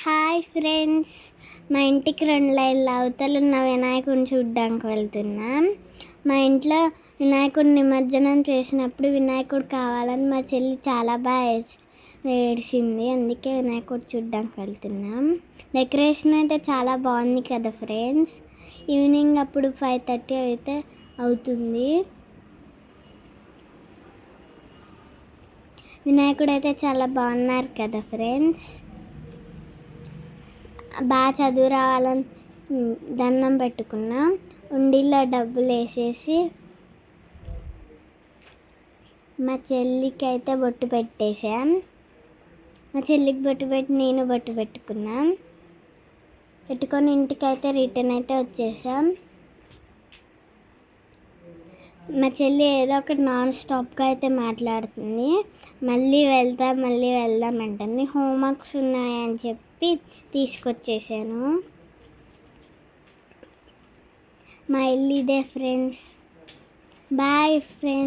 Hi friends, మా ఇంటికి 2 లైన్ల అవతల ఉన్న వినాయకుడిని చూడ్డానికి వెళ్తున్నాం. మా ఇంట్లో వినాయకుడి నిమజ్జనం చేసినప్పుడు వినాయకుడు కావాలని మా చెల్లి చాలా బాగా ఏడ్చింది. అందుకే వినాయకుడు చూడ్డానికి వెళ్తున్నాం. డెకరేషన్ అయితే చాలా బాగుంది కదా ఫ్రెండ్స్. ఈవినింగ్ అప్పుడు 5:30 అయితే అవుతుంది. వినాయకుడు అయితే చాలా బాగున్నారు కదా ఫ్రెండ్స్. బాగా చదువు రావాలని దండం పెట్టుకున్నాం. ఉండిలో డబ్బులు వేసేసి మా చెల్లికి అయితే బొట్టు పెట్టేశాం. మా చెల్లికి బొట్టు పెట్టి నేను బొట్టు పెట్టుకొని ఇంటికి అయితే రిటర్న్ అయితే వచ్చేసాం. మా చెల్లి ఏదో ఒకటి నాన్ స్టాప్గా అయితే మాట్లాడుతుంది. మళ్ళీ వెళ్దాం అంటుంది. హోంవర్క్స్ ఉన్నాయని చెప్పి తీసుకొచ్చేసాను. మా ఇల్లు ఇదే ఫ్రెండ్స్. Bye friends.